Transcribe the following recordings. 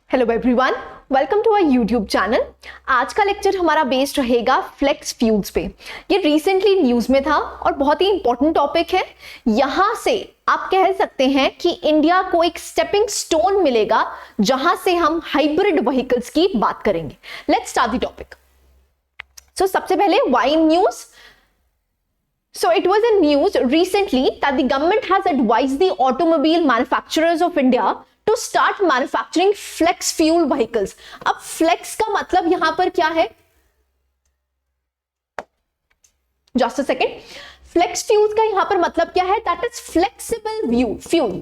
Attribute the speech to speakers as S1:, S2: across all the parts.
S1: Hello everyone, welcome to our YouTube channel. आज का lecture हमारा बेस्ड रहेगा फ्लेक्स फ्यूल्स पे। ये रिसेंटली न्यूज में था और बहुत ही इंपॉर्टेंट टॉपिक है। यहां से आप कह सकते हैं कि इंडिया को एक स्टेपिंग स्टोन मिलेगा जहां से हम हाइब्रिड व्हीकल्स की बात करेंगे। Let's start the topic. So सबसे पहले why news. So it was a news recently that the government has advised the automobile manufacturers of India to start manufacturing flex fuel vehicles. अब flex का मतलब यहां पर क्या है? Just a second. Flex fuels का यहां पर मतलब क्या है? That is flexible fuel.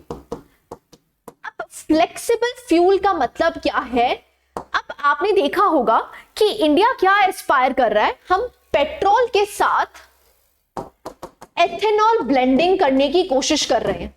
S1: अब flexible fuel का मतलब क्या है? अब आपने देखा होगा कि इंडिया क्या एस्पायर कर रहा है। हम पेट्रोल के साथ एथेनॉल ब्लेंडिंग करने की कोशिश कर रहे हैं।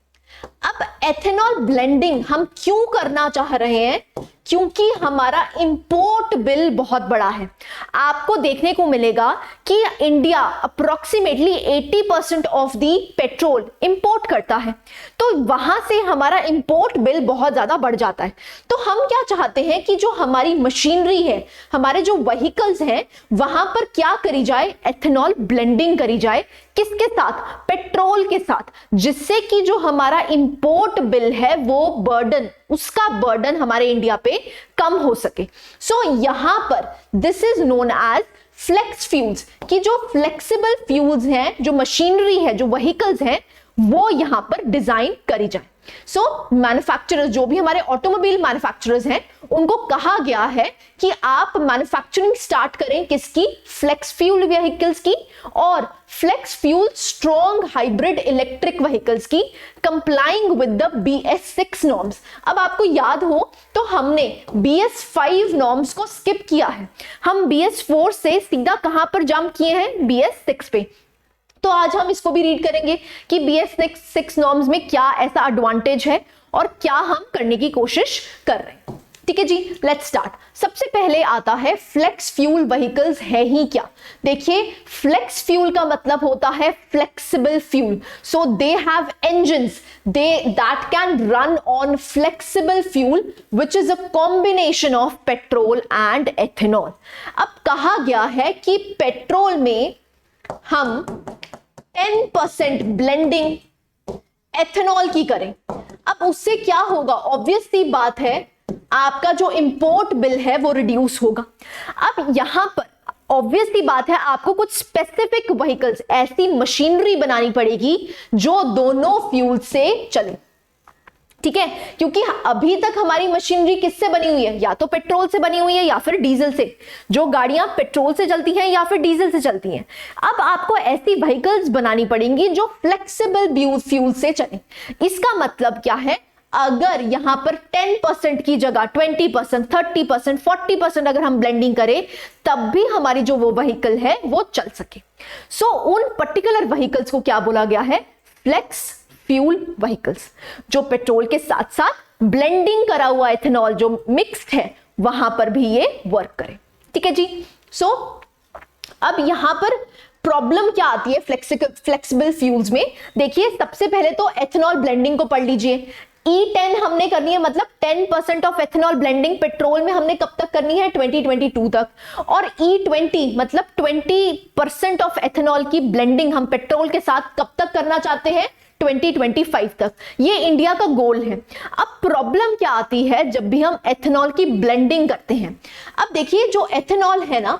S1: अब एथेनॉल ब्लेंडिंग हम क्यों करना चाह रहे हैं? क्योंकि हमारा इंपोर्ट बिल बहुत बड़ा है। आपको देखने को मिलेगा कि India approximately 80% of the petrol import करता है, तो वहां से हमारा इंपोर्ट बिल बहुत ज्यादा बढ़ जाता है। तो हम क्या चाहते हैं कि जो हमारी मशीनरी है, हमारे जो व्हीकल्स हैं, वहां पर क्या करी जाए? एथेनॉल ब्लेंडिंग करी जाए। किसके साथ? पेट्रोल के साथ, जिससे कि जो हमारा इंपोर्ट बिल है वो बर्डन, उसका बर्डन हमारे इंडिया पे कम हो सके। सो यहां पर this is known as flex fuels, कि जो फ्लेक्सिबल फ्यूल्स हैं, जो मशीनरी है, जो व्हीकल्स हैं, वो यहां पर डिजाइन करी जाए। सो मैन्युफैक्चरर्स, जो भी हमारे ऑटोमोबाइल मैन्युफैक्चरर्स हैं, उनको कहा गया है कि आप मैन्युफैक्चरिंग स्टार्ट करें किसकी? फ्लेक्स फ्यूल व्हीकल्स की और flex fuel strong hybrid electric vehicles की, complying with the BS6 norms. अब आपको याद हो तो हमने BS5 नॉर्म्स को स्किप किया है। हम BS4 से सीधा कहां पर जंप किए हैं? BS6 पे। तो आज हम इसको भी रीड करेंगे कि BS6 नॉर्म्स में क्या ऐसा एडवांटेज है और क्या हम करने की कोशिश कर रहे हैं। ठीक है जी, लेट्स स्टार्ट। सबसे पहले आता है फ्लेक्स फ्यूल व्हीकल्स है ही क्या। देखिए, फ्लेक्स फ्यूल का मतलब होता है flexible fuel. So they have engines that can run on flexible fuel which is a combination of petrol and ethanol. अब कहा गया है कि पेट्रोल में हम 10% ब्लेंडिंग एथेनॉल की करें। अब उससे क्या होगा? ऑब्वियस सी बात है, आपका जो इंपोर्ट बिल है वो रिड्यूस होगा। अब यहां पर ऑब्वियस सी बात है, आपको कुछ स्पेसिफिक व्हीकल्स, ऐसी मशीनरी बनानी पड़ेगी जो दोनों फ्यूल से चले। ठीक है, क्योंकि अभी तक हमारी मशीनरी किससे बनी हुई है? या तो पेट्रोल से बनी हुई है या फिर डीजल से। जो गाड़ियां पेट्रोल से चलती हैं या फिर डीजल से चलती हैं। अब आपको ऐसी व्हीकल्स बनानी पड़ेंगी जो फ्लेक्सिबल फ्यूल से चले। इसका मतलब क्या है? अगर यहां पर 10% की जगह 20%, 30%, 40% अगर हम ब्लेंडिंग करें, तब भी हमारी जो वो व्हीकल है वो चल सके। सो उन पर्टिकुलर व्हीकल्स को क्या बोला गया है? फ्लेक्स फ्यूल व्हीकल्स, जो पेट्रोल के साथ साथ ब्लेंडिंग करा हुआ एथेनॉल जो मिक्स्ड है वहां पर भी ये वर्क करे। ठीक है जी। सो अब यहां पर प्रॉब्लम क्या आती है फ्लेक्सिबल फ्यूल्स में? देखिए, सबसे पहले तो एथेनॉल ब्लेंडिंग को पढ़ लीजिए। E10 हमने करनी है, मतलब 10% ऑफ एथेनॉल ब्लेंडिंग पेट्रोल में हमने कब तक करनी है? 2022 तक। और E20 मतलब 20% ऑफ एथेनॉल की ब्लेंडिंग हम पेट्रोल के साथ कब तक करना चाहते हैं? 2025 तक। ये इंडिया का गोल है। अब प्रॉब्लम क्या आती है जब भी हम एथेनॉल की ब्लेंडिंग करते हैं? अब देखिए, जो एथेनॉल है ना,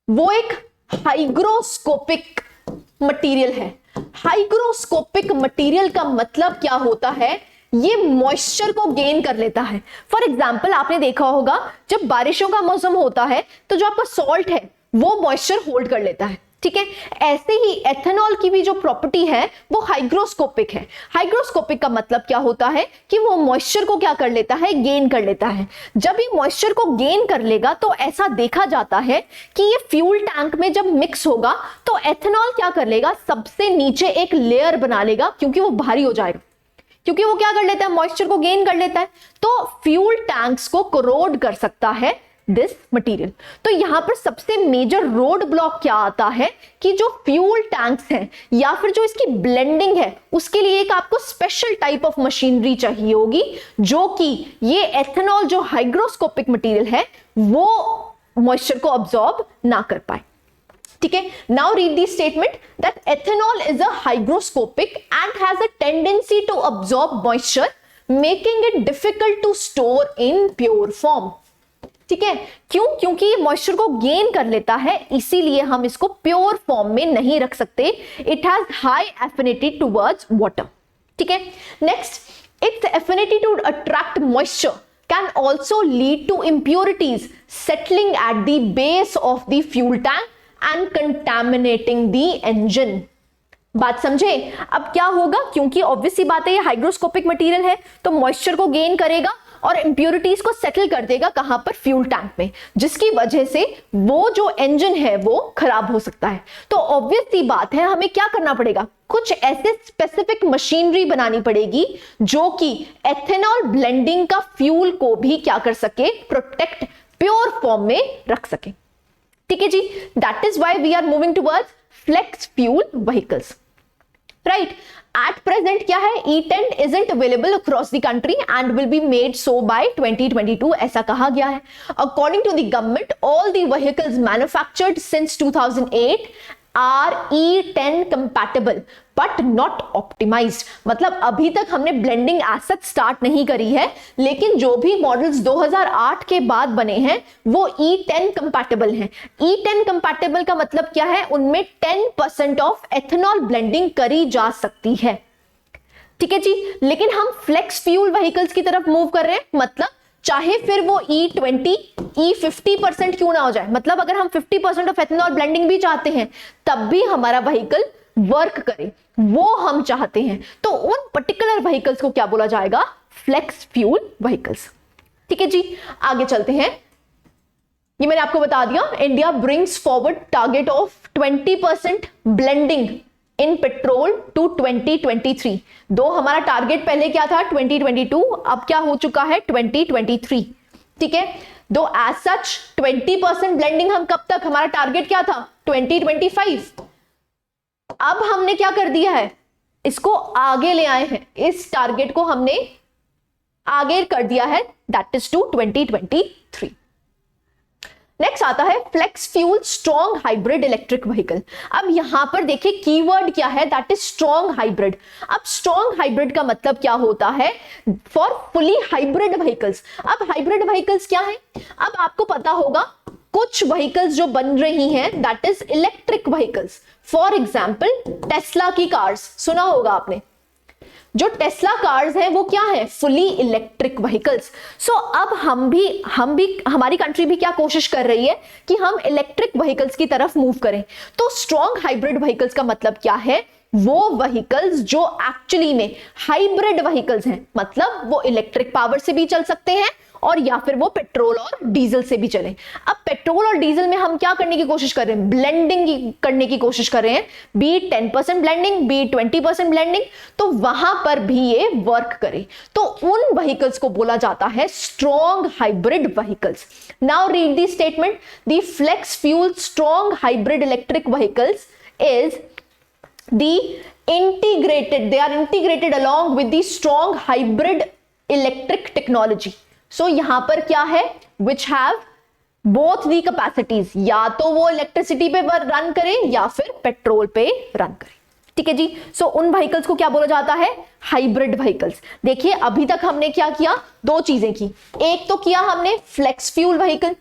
S1: वो एक हाइग्रोस्कोपिक मटेरियल है। हाइग्रोस्कोपिक मटेरियल का मतलब क्या होता है? ये मॉइस्चर को गेन कर लेता है। फॉर एग्जाम्पल, आपने देखा होगा जब बारिशों का मौसम होता है तो जो आपका सॉल्ट है वो मॉइस्चर होल्ड कर लेता है। ठीक है, ऐसे ही एथेनॉल की भी जो प्रॉपर्टी है वो हाइग्रोस्कोपिक है। हाइग्रोस्कोपिक का मतलब क्या होता है कि वो मॉइस्चर को क्या कर लेता है? गेन कर लेता है। जब ये मॉइस्चर को गेन कर लेगा तो ऐसा देखा जाता है कि ये फ्यूल टैंक में जब मिक्स होगा तो एथेनॉल क्या कर लेगा? सबसे नीचे एक लेयर बना लेगा, क्योंकि वो भारी हो जाएगा, क्योंकि वो क्या कर लेता है? मॉइस्चर को गेन कर लेता है। तो फ्यूल टैंक्स को कोरोड कर सकता है दिस मटेरियल। तो यहां पर सबसे मेजर रोड ब्लॉक क्या आता है कि जो फ्यूल टैंक्स हैं या फिर जो इसकी ब्लेंडिंग है उसके लिए एक आपको स्पेशल टाइप ऑफ मशीनरी चाहिए होगी जो कि ये एथेनॉल जो हाइग्रोस्कोपिक मटेरियल है वो मॉइस्चर को अब्सॉर्ब ना कर पाए। ठीक है, now read the statement that ethanol is a hygroscopic and has a tendency to absorb moisture making it difficult to store in pure form. ठीक है, क्यों? क्योंकि ये मॉइस्चर को गेन कर लेता है, इसीलिए हम इसको प्योर फॉर्म में नहीं रख सकते। It has high affinity towards water. ठीक है, next, its affinity to attract moisture can also lead to impurities settling at the base of the fuel tank and contaminating the engine। बात समझे? अब क्या होगा, क्योंकि ऑब्वियस सी बात है ये हाइग्रोस्कोपिक मटेरियल है तो मॉइस्चर को गेन करेगा और इंप्योरिटीज को सेटल कर देगा कहां पर? फ्यूल टैंक में, जिसकी वजह से वो जो इंजन है वो खराब हो सकता है। तो ऑब्वियस सी बात है हमें क्या करना पड़ेगा, कुछ ऐसे स्पेसिफिक मशीनरी बनानी पड़ेगी जो कि एथेनॉल ब्लेंडिंग का फ्यूल को भी क्या कर सके, प्रोटेक्ट, प्योर फॉर्म में रख सके। ठीक है जी, that is why we are moving towards flex fuel vehicles, right. At present क्या है, E10 isn't available across the country and will be made so by 2022 ऐसा कहा गया है। According to the government, all the vehicles manufactured since 2008 are E10 compatible but not optimized। मतलब अभी तक हमने ब्लेंडिंग एसेट स्टार्ट नहीं करी है, लेकिन जो भी मॉडल्स 2008 के बाद बने हैं वो E10 कंपैटिबल हैं। E10 कंपैटिबल का मतलब क्या है, उनमें 10% ऑफ एथेनॉल ब्लेंडिंग करी जा सकती है। ठीक है जी, लेकिन हम फ्लेक्स फ्यूल व्हीकल्स की तरफ मूव कर रहे हैं, मतलब चाहे फिर वो E20, E50% क्यों ना हो जाए, मतलब अगर हम 50% ऑफ एथेनॉल ब्लेंडिंग भी चाहते हैं तब भी हमारा व्हीकल वर्क करे, वो हम चाहते हैं। तो उन पर्टिकुलर व्हीकल्स को क्या बोला जाएगा, फ्लेक्स फ्यूल व्हीकल्स। ठीक है जी, आगे चलते हैं। ये मैंने आपको बता दिया, India brings forward target of 20% blending in petrol to 2023। दो हमारा टारगेट पहले क्या था 2022, अब क्या हो चुका है 2023। ठीक है, दो एज सच 20% ब्लेंडिंग हम कब तक, हमारा टारगेट क्या था 2025। अब हमने क्या कर दिया है, इसको आगे ले आए हैं, इस टारगेट को हमने आगे कर दिया है, दैट इज टू 2023। नेक्स्ट आता है flex fuel strong hybrid electric vehicle. अब यहां पर देखिए कीवर्ड क्या है, दैट इज स्ट्रॉन्ग हाइब्रिड। अब स्ट्रॉन्ग हाइब्रिड का मतलब क्या होता है, फॉर फुली हाइब्रिड व्हीकल्स। अब हाइब्रिड व्हीकल्स क्या है, अब आपको पता होगा कुछ व्हीकल्स जो बन रही हैं that is electric vehicles. For example Tesla की कार्स, सुना होगा आपने, जो टेस्ला कार्स हैं वो क्या है, फुली इलेक्ट्रिक व्हीकल्स। सो अब हम भी हमारी कंट्री भी क्या कोशिश कर रही है कि हम इलेक्ट्रिक व्हीकल्स की तरफ मूव करें। तो स्ट्रॉन्ग हाइब्रिड व्हीकल्स का मतलब क्या है, वो व्हीकल्स जो एक्चुअली में हाइब्रिड व्हीकल्स हैं, मतलब वो इलेक्ट्रिक पावर से भी चल सकते हैं और या फिर वो पेट्रोल और डीजल से भी चले। अब पेट्रोल और डीजल में हम क्या करने की कोशिश कर रहे हैं, ब्लेंडिंग करने की कोशिश कर रहे हैं, बी 10% ब्लेंडिंग, बी 20% ब्लेंडिंग, तो वहां पर भी ये वर्क करे। तो उन व्हीकल्स को बोला जाता है strong hybrid vehicles. Now read the statement, the flex fuel strong hybrid electric vehicles is the they are integrated along with the strong hybrid electric technology। so यहां पर क्या है, which have both the capacities, या तो वो electricity पे run करें या फिर पेट्रोल पे रन करें। ठीक है जी, सो उन व्हीकल्स को क्या बोला जाता है, हाइब्रिड व्हीकल्स। देखिए अभी तक हमने क्या किया, दो चीजें की, एक तो किया हमने फ्लेक्स फ्यूल व्हीकल।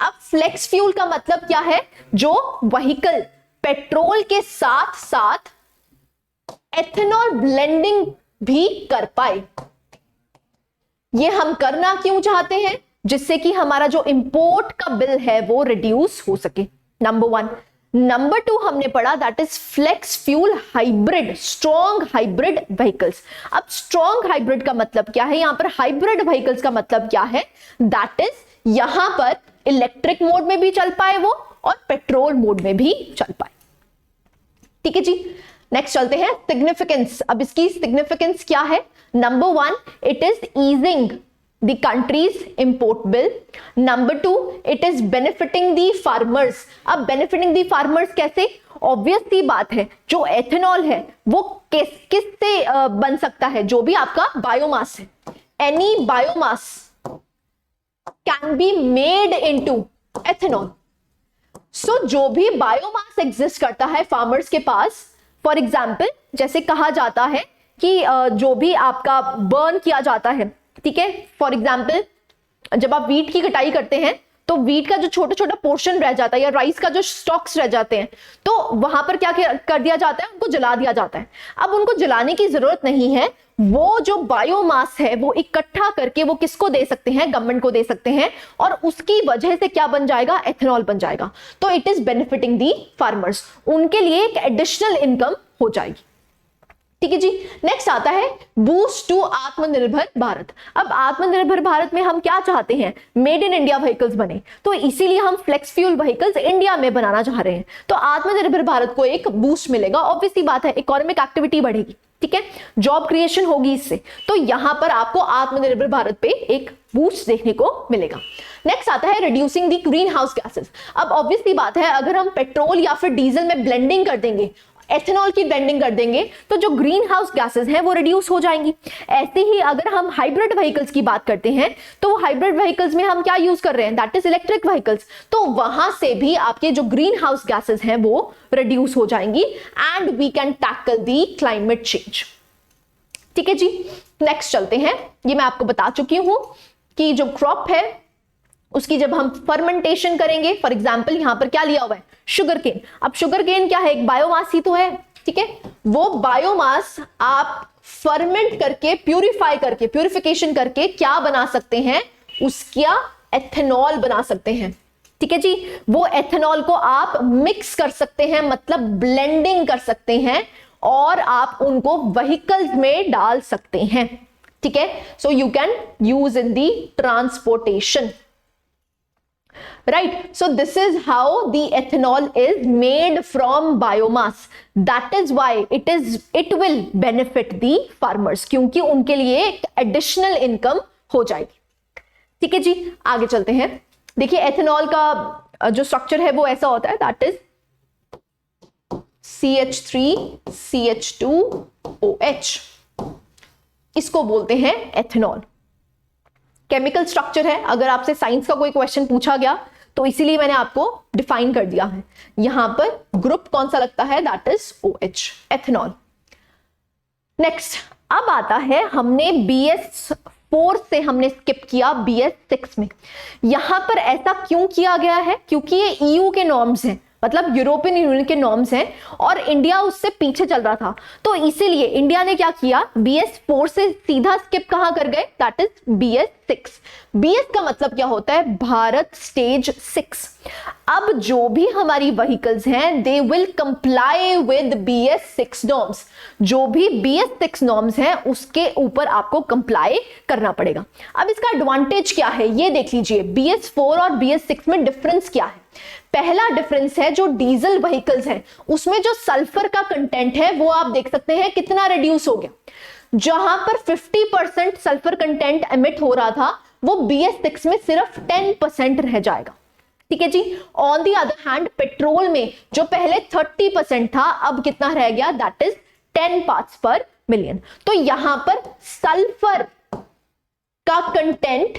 S1: अब फ्लेक्स फ्यूल का मतलब क्या है, जो व्हीकल पेट्रोल के साथ साथ एथेनॉल ब्लेंडिंग भी कर पाए। ये हम करना क्यों चाहते हैं, जिससे कि हमारा जो इंपोर्ट का बिल है वो रिड्यूस हो सके, नंबर वन। नंबर टू हमने पढ़ा that is flex fuel hybrid, strong hybrid vehicles. अब स्ट्रॉन्ग हाइब्रिड का मतलब क्या है, यहां पर हाइब्रिड व्हीकल्स का मतलब क्या है, दैट इज यहां पर इलेक्ट्रिक मोड में भी चल पाए वो और पेट्रोल मोड में भी चल पाए। ठीक है जी, नेक्स्ट चलते हैं सिग्निफिकेंस। अब इसकी सिग्निफिकेंस क्या है, number one, it is easing the country's import bill. Number 2, it is benefiting the farmers. अब benefiting the farmers कैसे? ऑब्वियस सी बात है, जो एथेनॉल है वो किससे बन सकता है? जो भी आपका बायोमास है, any biomass can be made into ethanol. So जो भी बायोमास एग्जिस्ट करता है फार्मर्स के पास, फॉर एग्जाम्पल जैसे कहा जाता है कि जो भी आपका बर्न किया जाता है, ठीक है, फॉर एग्जाम्पल जब आप वीट की कटाई करते हैं तो वीट का जो छोटा छोटा पोर्शन रह जाता है या राइस का जो स्टॉक्स रह जाते हैं, तो वहां पर क्या कर दिया जाता है? उनको जला दिया जाता है. अब उनको जलाने की जरूरत नहीं है, वो जो बायोमास है वो इकट्ठा करके वो किसको दे सकते हैं? गवर्नमेंट को दे सकते हैं, और उसकी वजह से क्या बन जाएगा? एथेनॉल बन जाएगा. तो it is benefiting the farmers, उनके लिए एक एडिशनल इनकम हो जाएगी. ठीक है जी. नेक्स्ट आता है बूस्ट टू आत्मनिर्भर भारत. अब आत्मनिर्भर भारत में हम क्या चाहते हैं? मेड इन इंडिया व्हीकल्स बने, तो इसीलिए हम फ्लेक्स फ्यूल व्हीकल्स इंडिया में बनाना चाह रहे हैं. तो आत्मनिर्भर भारत को एक बूस्ट मिलेगा. ऑब्वियसली बात है, इकोनॉमिक एक्टिविटी बढ़ेगी, ठीक है, जॉब क्रिएशन होगी इससे. तो यहां पर आपको आत्मनिर्भर भारत पे एक बूस्ट देखने को मिलेगा. नेक्स्ट आता है reducing the green house gases. अब ऑब्वियसली बात है, अगर हम पेट्रोल या फिर डीजल में ब्लेंडिंग कर देंगे, एथेनॉल की ब्लेंडिंग कर देंगे, तो जो ग्रीन हाउस गैसेस हैं वो रिड्यूस हो जाएंगी. ऐसे ही अगर हम हाइब्रिड व्हीकल्स की बात करते हैं, तो वो हाइब्रिड व्हीकल्स में हम क्या यूज कर रहे हैं? That is electric vehicles. तो वहां से भी आपके जो ग्रीन हाउस गैसेस हैं वो रिड्यूस हो जाएंगी, and we can tackle the climate change. ठीक है जी. नेक्स्ट चलते हैं. ये मैं आपको बता चुकी हूं कि जो क्रॉप है उसकी जब हम फर्मेंटेशन करेंगे, फॉर एग्जाम्पल यहां पर क्या लिया हुआ है? Sugar cane. अब शुगर केन क्या है? एक बायोमास ही तो है, ठीक है. वो बायोमास आप फर्मेंट करके, प्यूरिफिकेशन करके क्या बना सकते हैं? उसका एथेनॉल बना सकते हैं. ठीक है जी. वो एथेनॉल को आप मिक्स कर सकते हैं, मतलब ब्लेंडिंग कर सकते हैं, और आप उनको व्हीकल्स में डाल सकते हैं. ठीक है. So you can use in the transportation. Right, so this is how the ethanol is made from biomass. That is why it will benefit the farmers, क्योंकि उनके लिए एक additional income हो जाएगी. ठीक है जी. आगे चलते हैं. देखिए एथेनॉल का जो स्ट्रक्चर है वो ऐसा होता है, that is CH3CH2OH. इसको बोलते हैं एथेनॉल. केमिकल स्ट्रक्चर है. अगर आपसे साइंस का कोई क्वेश्चन पूछा गया तो इसीलिए मैंने आपको डिफाइन कर दिया है. यहां पर ग्रुप कौन सा लगता है? That is OH, ethanol. Next अब आता है, हमने BS4 से हमने स्किप किया BS6 में. यहां पर ऐसा क्यों किया गया है? क्योंकि ये EU के नॉर्म्स हैं, मतलब यूरोपियन यूनियन के नॉर्म्स हैं, और इंडिया उससे पीछे चल रहा था. तो इसीलिए इंडिया ने क्या किया? BS4 से सीधा स्किप कहां कर गए? That is BS6. BS का मतलब क्या होता है? भारत स्टेज 6. अब जो भी हमारी व्हीकल्स हैं, they will comply with BS6 norms. जो भी BS6 नॉर्म्स हैं उसके ऊपर आपको कंप्लाई करना पड़ेगा. अब इसका एडवांटेज क्या है ये देख लीजिए. BS4 और BS6 में डिफरेंस क्या है? पहला डिफरेंस है, जो डीजल व्हीकल्स हैं उसमें जो सल्फर का कंटेंट है वो आप देख सकते हैं कितना रिड्यूस हो गया. जहां पर 50% सल्फर कंटेंट एमिट हो रहा था, वो BS6 में सिर्फ 10% रह जाएगा. ठीक है जी. On the other hand petrol में जो पहले 30% था, अब कितना रह गया? दैट इज 10 पार्ट्स पर मिलियन. तो यहां पर सल्फर का कंटेंट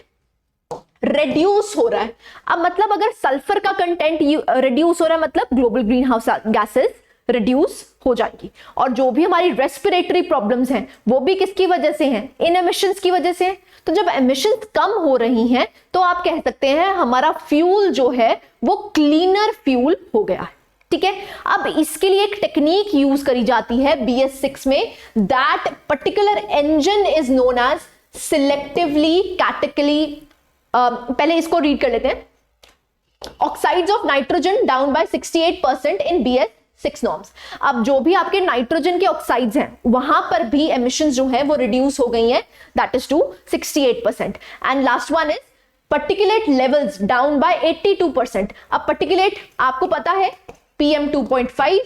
S1: रिड्यूस हो रहा है. अब मतलब अगर सल्फर का कंटेंट रिड्यूस हो रहा है, मतलब global green house gases reduce हो जाएगी. और जो भी हमारी रेस्पिरेटरी प्रॉब्लम्स हैं वो भी किसकी वजह से हैं? इन एमिशंस की वजह से. तो जब एमिशंस कम हो रही हैं तो आप कह सकते हैं हमारा फ्यूल जो है वो क्लीनर फ्यूल हो गया है. ठीक है. अब इसके लिए एक टेक्निक यूज करी जाती है BS6 में. That particular engine is known as selectively category. पहले इसको रीड कर लेते हैं. Oxides of nitrogen down by 68% in BS6 norms. अब जो भी आपके नाइट्रोजन के ऑक्साइड्स हैं वहां पर भी एमिशंस जो है वो रिड्यूस हो गई हैं, that is to 68%. And last one is particulate levels down by 82%. अब पर्टिकुलेट आपको पता है PM2.5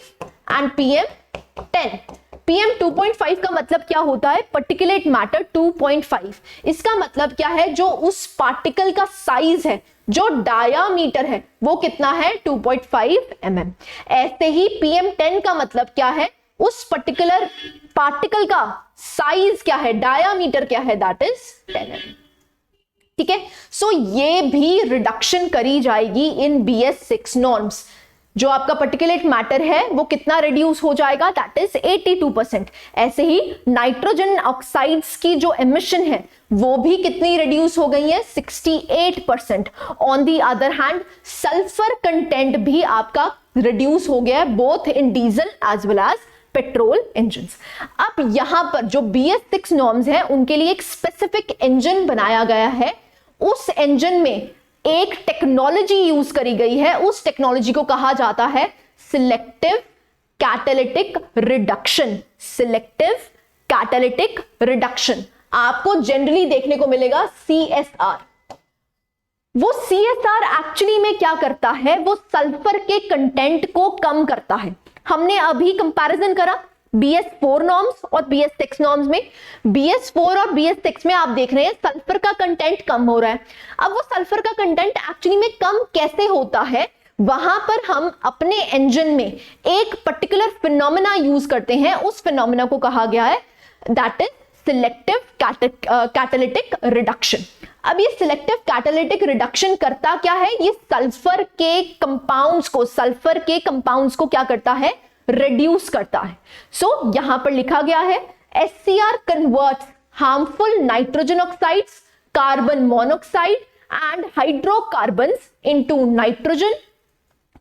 S1: एंड PM10. PM 2.5 का मतलब क्या होता है? Particulate matter 2.5। इसका मतलब क्या है? जो उस पार्टिकल का साइज है, जो डायामीटर है, वो कितना है? 2.5 mm। ऐसे ही PM 10 का मतलब क्या है? उस पर्टिकुलर पार्टिकल का साइज क्या है, डायामीटर क्या है, दैट इज 10 mm। ठीक है, सो ये भी रिडक्शन करी जाएगी इन BS6 नॉर्म्स। जो आपका पर्टिकुलेट मैटर है वो कितना रिड्यूस हो जाएगा, दैट इज 82%। ऐसे ही नाइट्रोजन ऑक्साइड्स की जो एमिशन है वो भी कितनी रिड्यूस हो गई है, 68%। On the other hand sulphur content भी आपका रिड्यूस हो गया है, both in diesel as well as petrol engines. अब यहां पर जो BS6 नॉर्म्स हैं उनके लिए एक स्पेसिफिक इंजन बनाया गया है। उस इंजन में एक टेक्नोलॉजी यूज करी गई है, उस टेक्नोलॉजी को कहा जाता है selective catalytic reduction. Selective catalytic reduction आपको जनरली देखने को मिलेगा CSR। वो CSR एक्चुअली में क्या करता है, वो सल्फर के कंटेंट को कम करता है। हमने अभी कंपैरिजन करा BS4 नॉर्म्स और BS6 नॉर्म्स में। BS4 और BS6 में आप देख रहे हैं सल्फर का कंटेंट कम हो रहा है। अब वो सल्फर का कंटेंट एक्चुअली में कम कैसे होता है, वहां पर हम अपने इंजन में एक पर्टिकुलर फिनोमेना यूज करते हैं। उस फिनोमेना को कहा गया है that is selective catalytic reduction. अब ये सिलेक्टिव कैटालिटिक रिडक्शन करता क्या है, ये सल्फर के कंपाउंड्स को क्या करता है, रिड्यूस करता है। सो यहां पर लिखा गया है SCR converts harmful nitrogen oxides, carbon monoxide and hydrocarbons into nitrogen,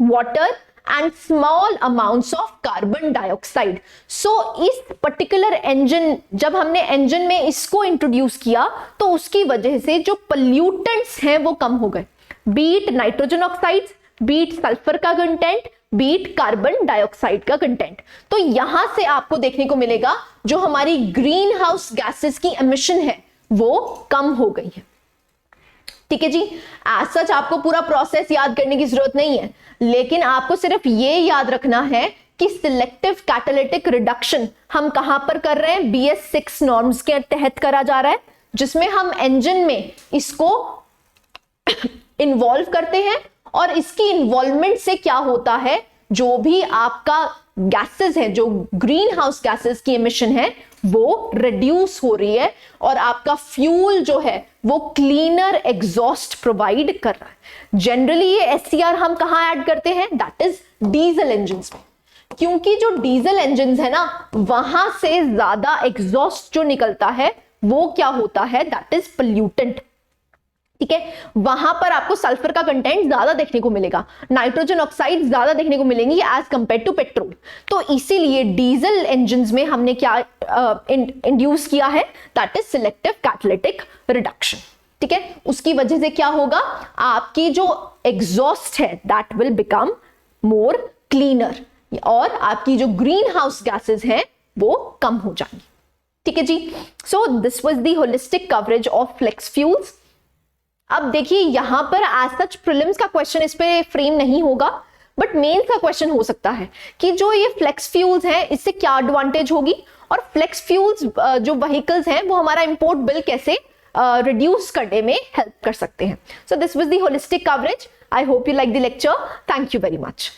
S1: water and small amounts of carbon dioxide. So इस पर्टिकुलर इंजन, जब हमने इंजन में इसको इंट्रोड्यूस किया तो उसकी वजह से जो पॉल्यूटेंट्स हैं वो कम हो गए, be it nitrogen oxides, be it sulphur का कंटेंट, बीट कार्बन डाइऑक्साइड का कंटेंट। तो यहां से आपको देखने को मिलेगा जो हमारी ग्रीन हाउस गैसेस की एमिशन है वो कम हो गई है। ठीक है जी, एज सच आपको पूरा प्रोसेस याद करने की जरूरत नहीं है, लेकिन आपको सिर्फ ये याद रखना है कि सिलेक्टिव कैटालिटिक रिडक्शन हम कहां पर कर रहे हैं, BS6 नॉर्म्स के तहत करा जा रहा है, जिसमें हम इंजन में इसको इन्वॉल्व करते हैं और इसकी इन्वॉल्वमेंट से क्या होता है, जो भी आपका गैसेस है, जो ग्रीन हाउस गैसेस की एमिशन है वो रिड्यूस हो रही है और आपका फ्यूल जो है वो क्लीनर एग्जॉस्ट प्रोवाइड कर रहा है। जनरली ये SCR हम कहां ऐड करते हैं, दैट इज डीजल इंजन्स में, क्योंकि जो डीजल इंजन्स है ना वहां से ज्यादा एग्जॉस्ट जो निकलता है वो क्या होता है, दैट इज पोल्यूटेंट। ठीक है, वहां पर आपको सल्फर का कंटेंट ज्यादा देखने को मिलेगा, नाइट्रोजन ऑक्साइड ज्यादा देखने को मिलेंगी एज कंपेयर टू पेट्रोल। तो इसीलिए डीजल इंजन्स में हमने क्या इंड्यूस किया है, that is selective catalytic reduction. ठीक है, उसकी वजह से क्या होगा, आपकी जो एग्जॉस्ट है that will become more cleaner और आपकी जो ग्रीन हाउस गैसेस हैं वो कम हो जाएंगी। ठीक है जी, so this was the holistic coverage of flex fuels. अब देखिए यहां पर एज सच प्रीलिम्स का क्वेश्चन इस पे फ्रेम नहीं होगा, बट मेंस का क्वेश्चन हो सकता है कि जो ये फ्लेक्स फ्यूल्स हैं इससे क्या एडवांटेज होगी और फ्लेक्स फ्यूल्स जो व्हीकल्स हैं वो हमारा इंपोर्ट बिल कैसे रिड्यूस करने में हेल्प कर सकते हैं। सो this was the holistic coverage. I hope you like the lecture. Thank you very much.